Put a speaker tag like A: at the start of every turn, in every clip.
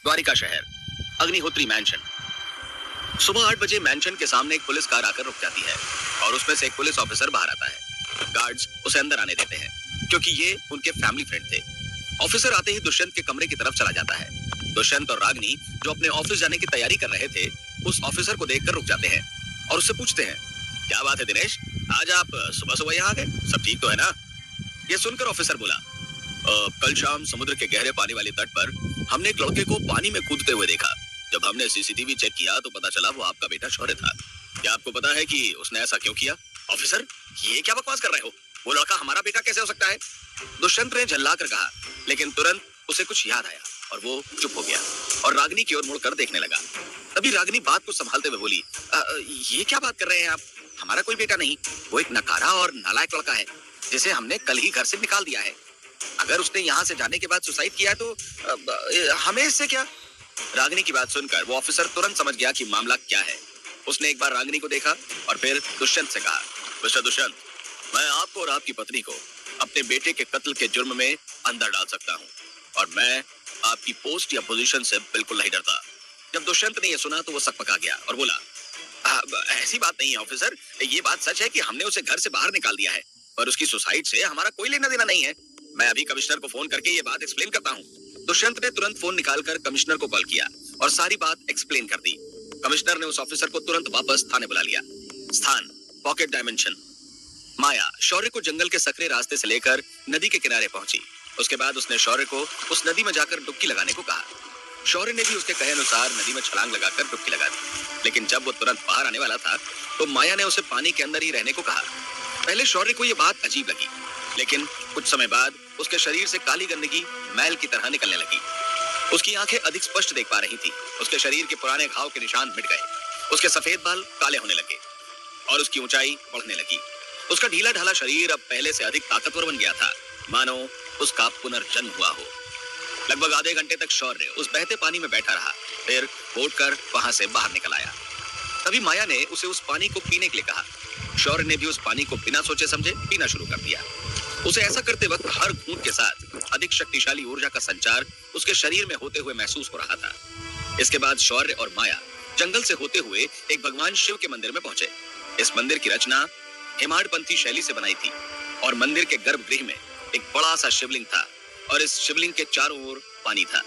A: द्वारिका शहर, अग्निहोत्री मैंशन। सुबह 8 बजे मैंशन के सामने एक पुलिस कार आकर रुक जाती है और उसमें से एक पुलिस ऑफिसर बाहर आता है। गार्ड्स उसे अंदर आने देते हैं क्योंकि ये उनके फैमिली फ्रेंड थे। ऑफिसर आते ही दुष्यंत के कमरे की तरफ चला जाता है। दुष्यंत और रागिनी जो अपने ऑफिस जाने की तैयारी कर रहे थे, उस ऑफिसर को देखकर रुक जाते हैं और उससे पूछते हैं, क्या बात है दिनेश, आज आप सुबह सुबह यहाँ आ गए, सब ठीक तो है ना? ये सुनकर ऑफिसर बोला, कल शाम समुद्र के गहरे पानी वाले तट पर हमने एक लड़के को पानी में कूदते हुए देखा। जब हमने सीसीटीवी चेक किया तो पता चला वो आपका बेटा शौर्य था। क्या आपको पता है कि उसने ऐसा क्यों किया? ऑफिसर, ये क्या बकवास कर रहे हो? वो लड़का हमारा बेटा कैसे हो सकता है? दुष्यंत ने झल्ला कर कहा, लेकिन तुरंत उसे कुछ याद आया और वो चुप हो गया और रागिनी की ओर मुड़कर देखने लगा। तभी रागिनी बात को संभालते हुए बोली, ये क्या बात कर रहे हैं आप? हमारा कोई बेटा नहीं, वो एक नकारा और नालायक लड़का है जिसे हमने कल ही घर से निकाल दिया है। अगर उसने यहाँ से जाने के बाद सुसाइड किया तो हमें इससे क्या? रागिनी की बात सुनकर वो ऑफिसर तुरंत समझ गया कि मामला क्या है। उसने एक बार रागिनी को देखा और फिर दुष्यंत से कहा, मिस्टर दुष्यंत, मैं आपको और आपकी पत्नी को अपने बेटे के कत्ल के जुर्म में अंदर डाल सकता हूँ और मैं आपकी पोस्ट या पोजीशन से बिल्कुल नहीं डरता। जब दुष्यंत ने यह सुना तो वो सकपका गया और बोला, ऐसी बात नहीं है ऑफिसर, ये बात सच है कि हमने उसे घर से बाहर निकाल दिया है, पर उसकी सुसाइड से हमारा कोई लेना देना नहीं है। मैं अभी कमिश्नर को फोन करके ये बात एक्सप्लेन करता हूँ। दुष्यंत ने तुरंत फोन निकालकर कमिश्नर को कॉल किया और सारी बात एक्सप्लेन कर दी। कमिश्नर ने उस ऑफिसर को तुरंत वापस थाने बुला लिया। स्थान, पॉकेट डायमेंशन। माया शौर्य को जंगल के सकरे रास्ते से लेकर नदी के किनारे पहुंची। उसके बाद उसने शौर्य को उस नदी में जाकर डुबकी लगाने को कहा। शौर्य ने भी उसके कहे अनुसार नदी में छलांग लगाकर डुबकी लगा दी। लेकिन जब वो तुरंत बाहर आने वाला था तो माया ने उसे पानी के अंदर ही रहने को कहा। पहले शौर्य को यह बात अजीब लगी, लेकिन कुछ समय बाद उसके शरीर से काली गंदगी मैल की तरह निकलने लगी। उसकी आंखें अधिक स्पष्ट देख पा रही थी। उसके शरीर के पुराने घाव के निशान मिट गए। उसके सफेद बाल काले होने लगे और उसकी ऊंचाई बढ़ने लगी। उसका ढीला ढाला शरीर अब पहले से अधिक ताकतवर बन गया था, मानो उसका पुनर्जन्म हुआ हो। लगभग आधे घंटे तक शौर्य उस बहते पानी में बैठा रहा, फिर उठकर वहां से बाहर निकल आया। तभी माया ने उसे उस पानी को पीने के लिए कहा। शौर्य ने भी उस पानी को बिना सोचे समझे पीना शुरू कर दिया। उसे ऐसा करते वक्त हर घूंट के साथ अधिक शक्तिशाली ऊर्जा का संचार उसके शरीर में होते हुए महसूस हो रहा था। इसके बाद शौर्य और माया जंगल से होते हुए एक भगवान शिव के मंदिर में पहुंचे। इस मंदिर की रचना हेमाडपंथी शैली से बनाई थी और मंदिर के गर्भगृह में एक बड़ा सा शिवलिंग था और इस शिवलिंग के चारों ओर पानी था।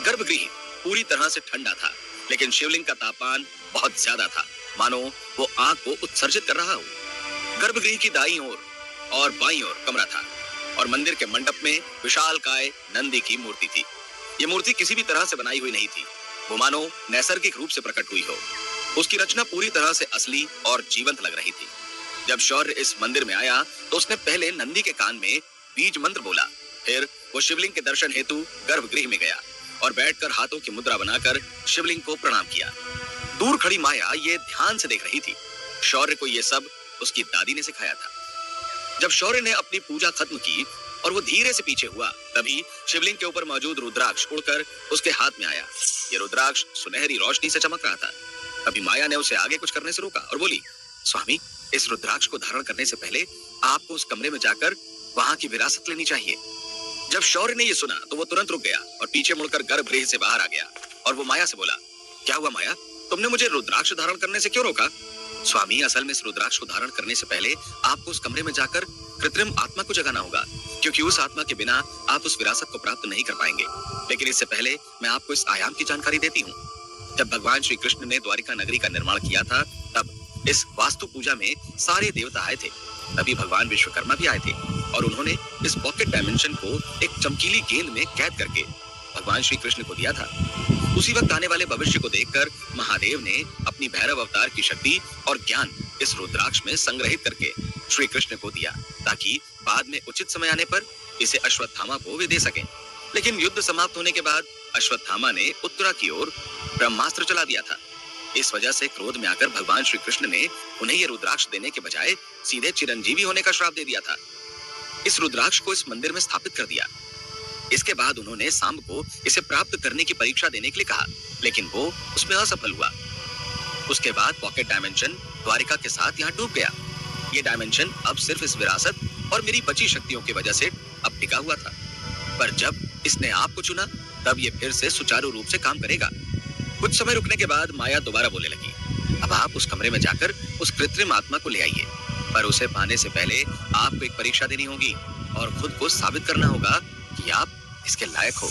A: गर्भगृह पूरी तरह से ठंडा था, लेकिन शिवलिंग का तापमान बहुत ज्यादा था, मानो वो आग को उत्सर्जित कर रहा हो। गर्भगृह की दाईं ओर और बाईं ओर कमरा था और मंदिर के मंडप में विशालकाय नंदी की मूर्ति थी। ये मूर्ति किसी भी तरह से बनाई हुई नहीं थी, वो मानो नैसर्गिक रूप से प्रकट हुई हो। उसकी रचना पूरी तरह से असली और जीवंत लग रही थी। जब शौर्य इस मंदिर में आया तो उसने पहले नंदी के कान में बीज मंत्र बोला, फिर वो शिवलिंग के दर्शन हेतु गर्भगृह में गया और बैठकर हाथों की मुद्रा बनाकर शिवलिंग को प्रणाम किया। दूर खड़ी माया ये ध्यान से देख रही थी। शौर्य को ये सब उसकी दादी ने सिखाया था। जब शौर्य ने अपनी पूजा खत्म की और वो धीरे से पीछे हुआ, तभी शिवलिंग के ऊपर मौजूद रुद्राक्ष उड़कर उसके हाथ में आया। ये रुद्राक्ष सुनहरी रोशनी से चमक रहा था। तभी माया ने उसे आगे कुछ करने से रोका और बोली, स्वामी, इस रुद्राक्ष को धारण करने से पहले आपको उस कमरे में जाकर वहां की विरासत लेनी चाहिए। जब शौर्य ने यह सुना तो वो तुरंत रुक गया और पीछे मुड़कर गर्भगृह से बाहर आ गया और वो माया से बोला, क्या हुआ माया, तुमने मुझे रुद्राक्ष धारण करने से क्यों रोका? स्वामी, असल में इस रुद्राक्ष को धारण करने से पहले आपको उस कमरे में जाकर कृत्रिम आत्मा को जगाना होगा, क्योंकि उस आत्मा के बिना आप उस विरासत को प्राप्त नहीं कर पाएंगे। लेकिन इससे पहले मैं आपको इस आयाम की जानकारी देती हूँ। जब भगवान श्री कृष्ण ने द्वारिका नगरी का निर्माण किया था, तब इस वास्तु पूजा में सारे देवता आए थे। तभी भगवान विश्वकर्मा भी आए थे और उन्होंने इस पॉकेट डायमेंशन को एक चमकीली गेंद में कैद करके भगवान श्री कृष्ण को दिया था। उसी वक्त आने वाले भविष्य को देखकर महादेव ने अपनी भैरव अवतार की शक्ति और ज्ञान इस रुद्राक्ष में संग्रहित करके श्री कृष्ण को दिया, ताकि बाद में उचित समय आने पर इसे अश्वत्थामा को वे दे सकें। लेकिन युद्ध समाप्त होने के बाद अश्वत्थामा ने उत्तरा की ओर ब्रह्मास्त्र चला दिया था। इस वजह से क्रोध में आकर भगवान श्री कृष्ण ने उन्हें यह रुद्राक्ष देने के बजाय सीधे चिरंजीवी होने का श्राप दे दिया था। इस रुद्राक्ष को इस मंदिर में स्थापित कर दिया। इसके बाद उन्होंने सांब को इसे प्राप्त करने की परीक्षा देने के लिए कहा, लेकिन वो उसमें असफल हुआ। उसके बाद पॉकेट डायमेंशन द्वारिका के साथ यहाँ डूब गया। ये डायमेंशन अब सिर्फ इस विरासत और मेरी बची शक्तियों की वजह से अब टिका हुआ था, पर जब इसने आपको चुना तब ये फिर से सुचारू रूप से काम करेगा। कुछ समय रुकने के बाद माया दोबारा बोलने लगी, अब आप उस कमरे में जाकर उस कृत्रिम आत्मा को ले आइए, पर उसे पाने से पहले आपको एक परीक्षा देनी होगी और खुद को साबित करना होगा कि आप इसके लायक हो।